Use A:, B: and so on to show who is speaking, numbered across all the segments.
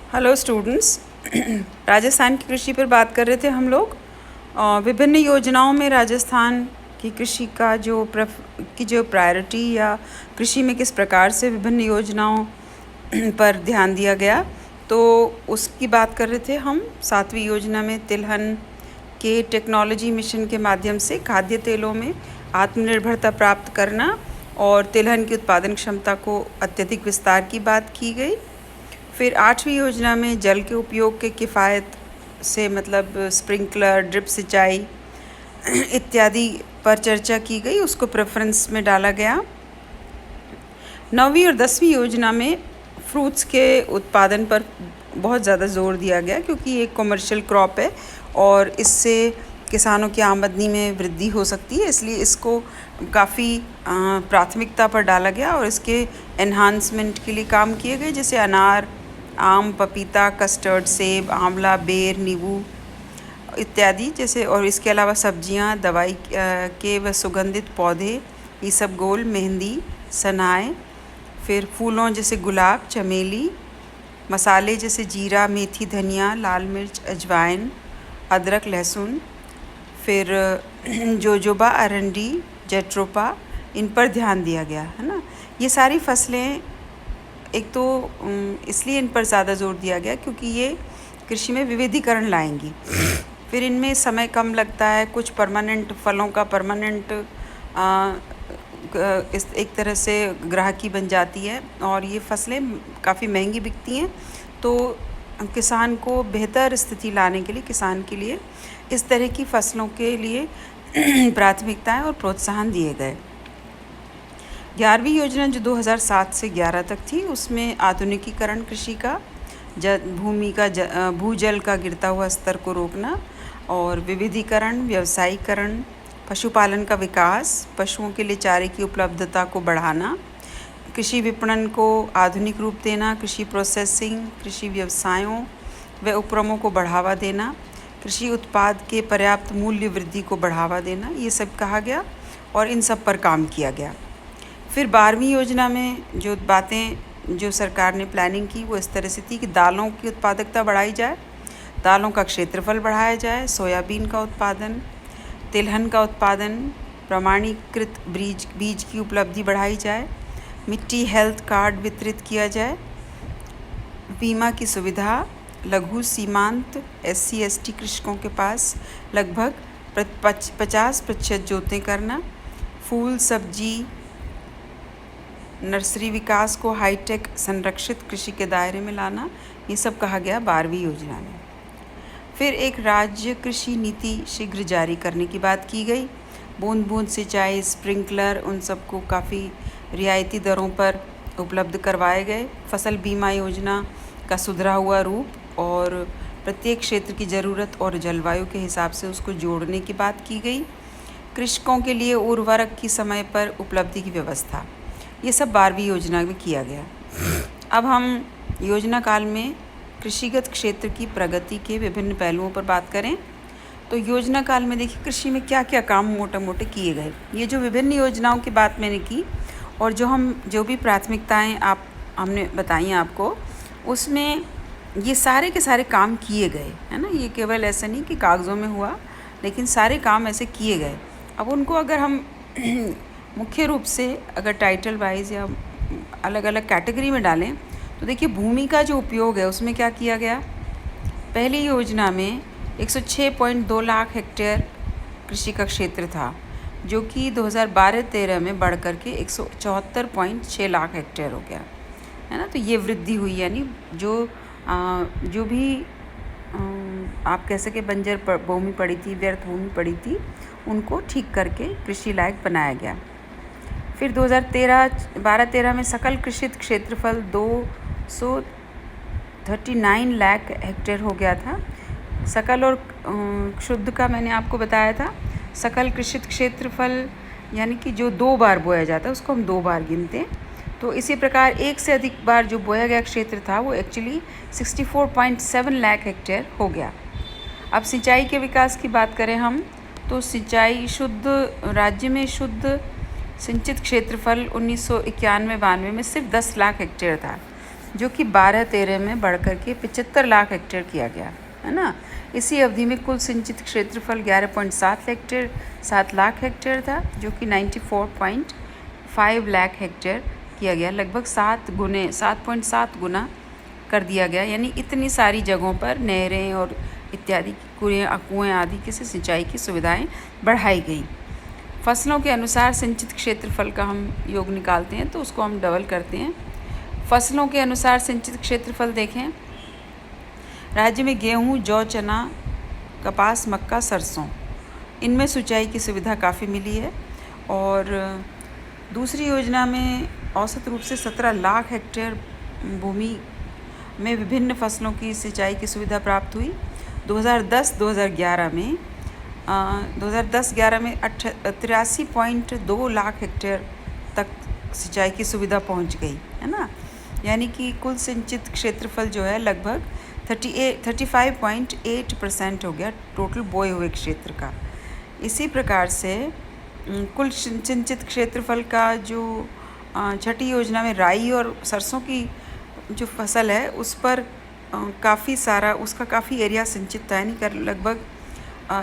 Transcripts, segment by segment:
A: Hello students. Rajasthan की कृषि पर बात कर रहे थे हम लोग। विभिन्न योजनाओं में राजस्थान की कृषि का जो प्रायोरिटी या कृषि में किस प्रकार से विभिन्न योजनाओं पर ध्यान दिया गया, तो उसकी बात कर रहे थे हम। 7वीं योजना में तिलहन के टेक्नोलॉजी मिशन के माध्यम से खाद्य तेलों में आत्मनिर्भरता प्राप्त करना और तिलहन की उत्पादन क्षमता को अत्यधिक विस्तार की बात की गई। फिर 8वीं योजना में जल के उपयोग के किफ़ायत से मतलब स्प्रिंकलर, ड्रिप सिंचाई इत्यादि पर चर्चा की गई, उसको प्रेफरेंस में डाला गया। 9वीं और 10वीं योजना में फ्रूट्स के उत्पादन पर बहुत ज़्यादा जोर दिया गया, क्योंकि ये एक कमर्शियल क्रॉप है और इससे किसानों की आमदनी में वृद्धि हो सकती है, इसलिए इसको काफ़ी प्राथमिकता पर डाला गया और इसके एनहांसमेंट के लिए काम किए गए, जैसे अनार, आम, पपीता, कस्टर्ड, सेब, आंवला, बेर, नींबू इत्यादि जैसे। और इसके अलावा सब्जियां, दवाई के व सुगंधित पौधे, इसबगोल, मेहंदी, सनाए। फिर फूलों जैसे गुलाब, चमेली, मसाले जैसे जीरा, मेथी, धनिया, लाल मिर्च, अजवाइन, अदरक, लहसुन। फिर जोजोबा, अरंडी, जेट्रोपा, इन पर ध्यान दिया गया है ना। ये सारी फसलें एक तो इसलिए इन पर ज़्यादा जोर दिया गया क्योंकि ये कृषि में विविधीकरण लाएंगी। फिर इनमें समय कम लगता है, कुछ परमानेंट फलों का परमानेंट इस एक तरह से ग्राहकी बन जाती है और ये फसलें काफ़ी महंगी बिकती हैं। तो किसान को बेहतर स्थिति लाने के लिए, किसान के लिए इस तरह की फसलों के लिए प्राथमिकताएं और प्रोत्साहन दिए गए। 11वीं योजना जो 2007 से 11 तक थी, उसमें आधुनिकीकरण कृषि का, भूजल का गिरता हुआ स्तर को रोकना और विविधीकरण, व्यवसायीकरण, पशुपालन का विकास, पशुओं के लिए चारे की उपलब्धता को बढ़ाना, कृषि विपणन को आधुनिक रूप देना, कृषि प्रोसेसिंग, कृषि व्यवसायों व उपक्रमों को बढ़ावा देना, कृषि उत्पाद के पर्याप्त मूल्य वृद्धि को बढ़ावा देना, ये सब कहा गया और इन सब पर काम किया गया। फिर 12वीं योजना में जो बातें जो सरकार ने प्लानिंग की वो इस तरह से थी कि दालों की उत्पादकता बढ़ाई जाए, दालों का क्षेत्रफल बढ़ाया जाए, सोयाबीन का उत्पादन, तिलहन का उत्पादन, प्रमाणीकृत बीज की उपलब्धि बढ़ाई जाए, मिट्टी हेल्थ कार्ड वितरित किया जाए, बीमा की सुविधा, लघु सीमांत SC/ST कृषकों के पास लगभग 50% जोतें करना, फूल सब्जी नर्सरी विकास को हाईटेक संरक्षित कृषि के दायरे में लाना, ये सब कहा गया 12वीं योजना में। फिर एक राज्य कृषि नीति शीघ्र जारी करने की बात की गई। बूंद बूंद सिंचाई, स्प्रिंकलर, उन सबको काफ़ी रियायती दरों पर उपलब्ध करवाए गए। फसल बीमा योजना का सुधरा हुआ रूप और प्रत्येक क्षेत्र की ज़रूरत और जलवायु के हिसाब से उसको जोड़ने की बात की गई। कृषकों के लिए उर्वरक की समय पर उपलब्धि की व्यवस्था, ये सब 12वीं योजना में किया गया। अब हम योजना काल में कृषिगत क्षेत्र की प्रगति के विभिन्न पहलुओं पर बात करें तो योजना काल में देखिए कृषि में क्या क्या काम मोटे मोटे किए गए। ये जो विभिन्न योजनाओं की बात मैंने की और जो भी प्राथमिकताएं हमने बताई आपको, उसमें ये सारे के सारे काम किए गए है ना। ये केवल ऐसा नहीं कि कागज़ों में हुआ, लेकिन सारे काम ऐसे किए गए। अब उनको अगर हम मुख्य रूप से अगर टाइटल वाइज या अलग अलग कैटेगरी में डालें तो देखिए भूमि का जो उपयोग है उसमें क्या किया गया। पहली योजना में 106.2 लाख हेक्टेयर कृषि का क्षेत्र था, जो कि 2012-13 में बढ़ कर के 174.6 लाख हेक्टेयर हो गया है ना। तो ये वृद्धि हुई, यानी जो भी आप कह सके बंजर भूमि पड़ी थी, व्यर्थ भूमि पड़ी थी, उनको ठीक करके कृषि लायक बनाया गया। फिर 2012-13 में सकल कृषित क्षेत्रफल 239 लाख हेक्टेयर हो गया था। सकल और शुद्ध का मैंने आपको बताया था। सकल कृषित क्षेत्रफल यानी कि जो 2 बार बोया जाता है उसको हम 2 बार गिनते हैं। तो इसी प्रकार एक से अधिक बार जो बोया गया क्षेत्र था वो एक्चुअली 64.7 लाख हेक्टेयर हो गया। अब सिंचाई के विकास की बात करें हम तो सिंचाई राज्य में शुद्ध सिंचित क्षेत्रफल 1991-92 में सिर्फ 10 लाख हेक्टेयर था, जो कि 12-13 में बढ़ कर के 75 लाख हेक्टेयर किया गया, है ना। इसी अवधि में कुल सिंचित क्षेत्रफल 7 लाख हेक्टेयर था, जो कि 94.5 लाख हेक्टेयर किया गया, लगभग 7.7 गुना कर दिया गया। यानी इतनी सारी जगहों पर नहरें और इत्यादि कुएँ आदि की सिंचाई की सुविधाएं बढ़ाई गई। फसलों के अनुसार सिंचित क्षेत्रफल का हम योग निकालते हैं तो उसको हम डबल करते हैं। फसलों के अनुसार सिंचित क्षेत्रफल देखें, राज्य में गेहूं, जौ, चना, कपास, मक्का, सरसों, इनमें सिंचाई की सुविधा काफ़ी मिली है। और दूसरी योजना में औसत रूप से 17 लाख हेक्टेयर भूमि में विभिन्न फसलों की सिंचाई की सुविधा प्राप्त हुई। 2010-11 में 83.2 लाख हेक्टेयर तक सिंचाई की सुविधा पहुंच गई, है ना। यानी कि कुल सिंचित क्षेत्रफल जो है लगभग 35.8% हो गया टोटल बोए हुए क्षेत्र का। इसी प्रकार से कुल सिंचित क्षेत्रफल का जो छठी योजना में राई और सरसों की जो फसल है उस पर उसका काफ़ी एरिया सिंचित था, यानी कर लगभग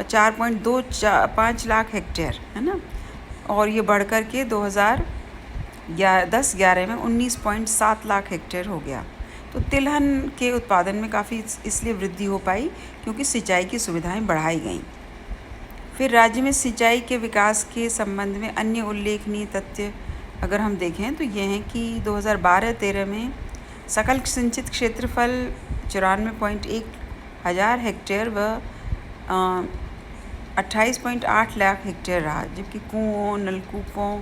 A: 4.25 लाख हेक्टेयर, है ना। और ये बढ़ कर के 2010-11 में 19.7 लाख हेक्टेयर हो गया। तो तिलहन के उत्पादन में काफ़ी इसलिए वृद्धि हो पाई क्योंकि सिंचाई की सुविधाएं बढ़ाई गईं। फिर राज्य में सिंचाई के विकास के संबंध में अन्य उल्लेखनीय तथ्य अगर हम देखें तो ये हैं कि 2012-13 में सकल सिंचित क्षेत्रफल 94.1 हज़ार हेक्टेयर व 28.8 लाख हेक्टेयर रहा, जबकि कुओं, नलकूपों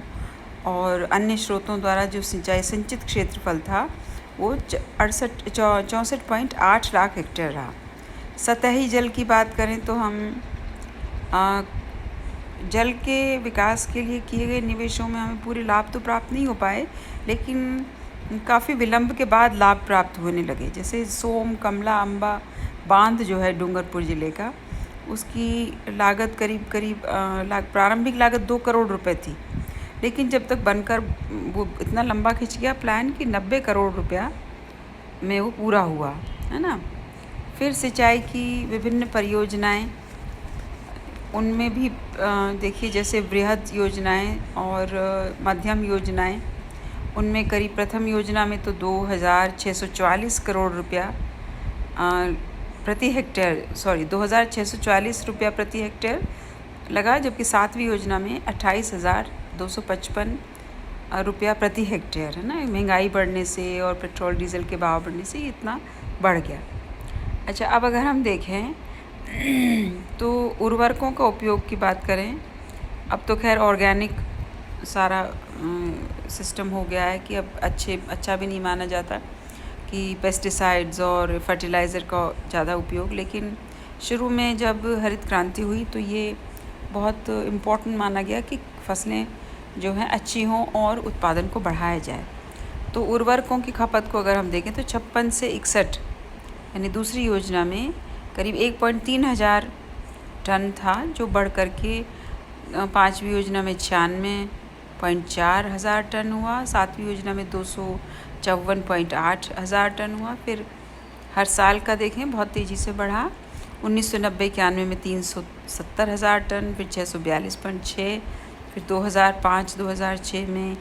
A: और अन्य स्रोतों द्वारा जो सिंचित क्षेत्रफल था वो 64.8 लाख हेक्टेयर रहा। सतही जल की बात करें तो हम जल के विकास के लिए किए गए निवेशों में हमें पूरे लाभ तो प्राप्त नहीं हो पाए, लेकिन काफ़ी विलंब के बाद लाभ प्राप्त होने लगे। जैसे सोम, कमला, अम्बा बांध जो है डूंगरपुर ज़िले का, उसकी लागत करीब प्रारंभिक लागत 2 करोड़ रुपए थी, लेकिन जब तक बनकर वो इतना लंबा खिंच गया प्लान कि 90 करोड़ रुपया में वो पूरा हुआ, है ना। फिर सिंचाई की विभिन्न परियोजनाएं, उनमें भी देखिए जैसे वृहद योजनाएं और मध्यम योजनाएं, उनमें करीब प्रथम योजना में तो 2,644 करोड़ रुपया प्रति हेक्टेयर 2,644 रुपया प्रति हेक्टेयर लगा, जबकि 7वीं योजना में 28,255 रुपया प्रति हेक्टेयर, है ना। महंगाई बढ़ने से और पेट्रोल डीजल के भाव बढ़ने से इतना बढ़ गया। अच्छा, अब अगर हम देखें तो उर्वरकों का उपयोग की बात करें, अब तो खैर ऑर्गेनिक सारा सिस्टम हो गया है कि अब अच्छा भी नहीं माना जाता कि पेस्टिसाइड्स और फर्टिलाइज़र का ज़्यादा उपयोग। लेकिन शुरू में जब हरित क्रांति हुई तो ये बहुत इम्पोर्टेंट माना गया कि फसलें जो हैं अच्छी हों और उत्पादन को बढ़ाया जाए। तो उर्वरकों की खपत को अगर हम देखें तो 56 से 61 यानी दूसरी योजना में करीब 1.3 हज़ार टन था, जो बढ़ कर के 5वीं योजना में 96.4 हज़ार टन हुआ, 7वीं योजना में 254.8 हज़ार टन हुआ। फिर हर साल का देखें बहुत तेज़ी से बढ़ा, 1990-91 में 370 हज़ार टन, फिर 642.6, फिर 2005-2006 में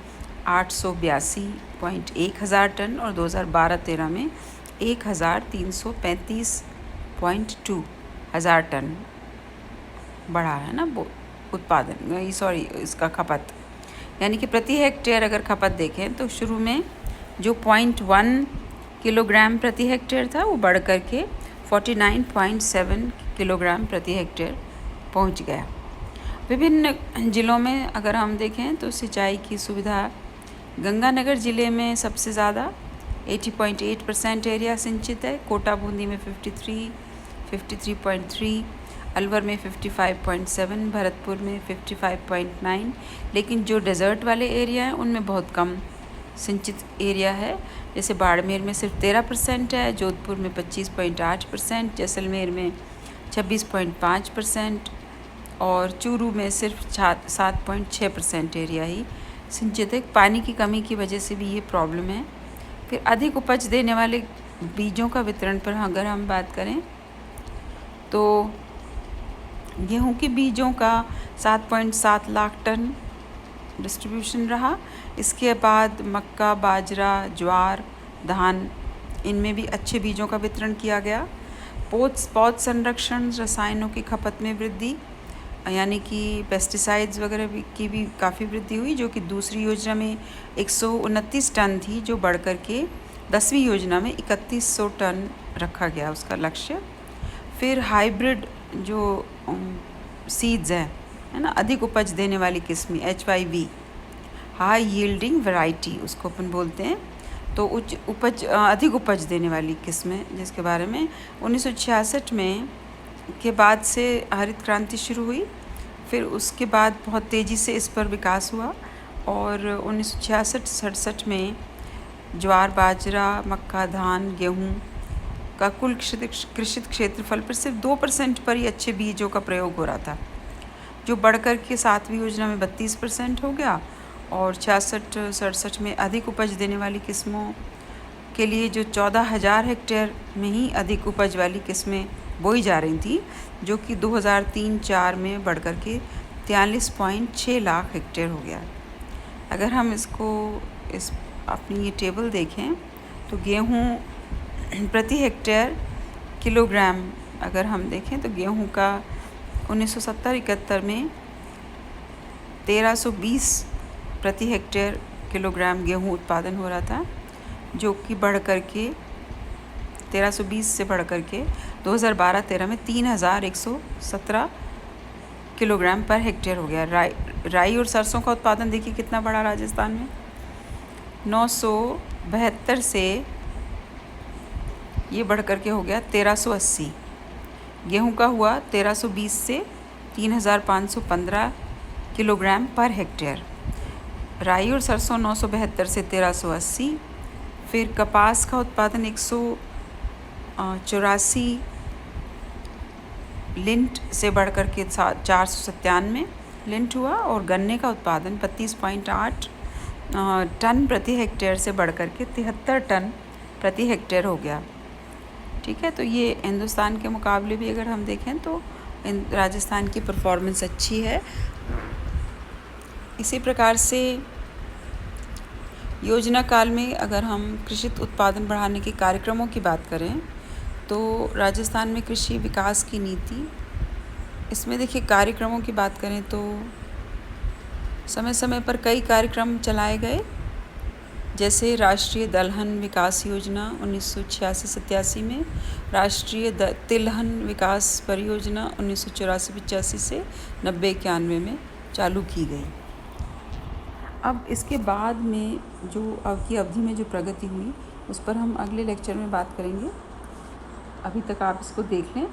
A: 882.1 हज़ार टन और 2012-13 में 1,335.2 हज़ार टन बढ़ा, है ना वो उत्पादन, इसका खपत। यानी कि प्रति हेक्टेयर अगर खपत देखें तो शुरू में जो 0.1 किलोग्राम प्रति हेक्टेयर था वो बढ़ कर के 49.7 किलोग्राम प्रति हेक्टेयर पहुंच गया। विभिन्न ज़िलों में अगर हम देखें तो सिंचाई की सुविधा गंगानगर ज़िले में सबसे ज़्यादा 80.8% एरिया सिंचित है, कोटा बूंदी में 53.3, अलवर में 55.7, भरतपुर में 55.9। लेकिन जो डेजर्ट वाले एरिया हैं उनमें बहुत कम सिंचित एरिया है। जैसे बाड़मेर में सिर्फ 13% है, जोधपुर में 25.8%, जैसलमेर में 26.5% और चूरू में सिर्फ 7.6% एरिया ही सिंचित है। पानी की कमी की वजह से भी ये प्रॉब्लम है फिर अधिक उपज देने वाले बीजों का वितरण पर अगर हम बात करें तो गेहूं के बीजों का 7.7 लाख टन डिस्ट्रीब्यूशन रहा। इसके बाद मक्का, बाजरा, ज्वार, धान, इनमें भी अच्छे बीजों का वितरण किया गया। पौध संरक्षण, रसायनों की खपत में वृद्धि, यानी कि पेस्टिसाइड्स वगैरह की भी काफ़ी वृद्धि हुई, जो कि दूसरी योजना में 129 टन थी, जो बढ़कर के 10वीं योजना में 3100 टन रखा गया उसका लक्ष्य। फिर हाइब्रिड जो सीड्स है ना, अधिक उपज देने वाली किस्में, HYV, हाई यील्डिंग वैरायटी उसको अपन बोलते हैं, तो अधिक उपज देने वाली किस्में, जिसके बारे में 1966 में के बाद से हरित क्रांति शुरू हुई। फिर उसके बाद बहुत तेज़ी से इस पर विकास हुआ और 1966-67 में ज्वार, बाजरा, मक्का, धान, गेहूं का कुल कृषित क्षेत्रफल पर सिर्फ 2% पर ही अच्छे बीजों का प्रयोग हो रहा था, जो बढ़कर के 7वीं योजना में 32% हो गया। और 66-67 में अधिक उपज देने वाली किस्मों के लिए जो 14,000 हेक्टेयर में ही अधिक उपज वाली किस्में बोई जा रही थी, जो कि 2003-04 में बढ़कर के 43.6 लाख हेक्टेयर हो गया। अगर हम अपनी ये टेबल देखें तो गेहूं प्रति हेक्टेयर किलोग्राम अगर हम देखें तो गेहूं का 1970-71 में 1320 प्रति हेक्टेयर किलोग्राम गेहूं उत्पादन हो रहा था, जो कि बढ़ करके 1320 से बढ़ करके 2012-13 में 3117 किलोग्राम पर हेक्टेयर हो गया। राई और सरसों का उत्पादन देखिए कितना बड़ा राजस्थान में, 972 से ये बढ़ करके हो गया 1380। गेहूं का हुआ 1320 से 3515 किलोग्राम पर हेक्टेयर। राई और सरसों 972 से 1380। फिर कपास का उत्पादन 184 लिंट से बढ़कर के 497 लिंट हुआ और गन्ने का उत्पादन 32.8 टन प्रति हेक्टेयर से बढ़कर के 73 टन प्रति हेक्टेयर हो गया। ठीक है, तो ये हिंदुस्तान के मुकाबले भी अगर हम देखें तो राजस्थान की परफॉर्मेंस अच्छी है। इसी प्रकार से योजना काल में अगर हम कृषि उत्पादन बढ़ाने के कार्यक्रमों की बात करें तो राजस्थान में कृषि विकास की नीति, इसमें देखिए कार्यक्रमों की बात करें तो समय समय पर कई कार्यक्रम चलाए गए, जैसे राष्ट्रीय दलहन विकास योजना 1986-87 में, राष्ट्रीय तिलहन विकास परियोजना 1984-85 से 90-91 में चालू की गई। अब इसके बाद में जो की अवधि में जो प्रगति हुई उस पर हम अगले लेक्चर में बात करेंगे। अभी तक आप इसको देख लें।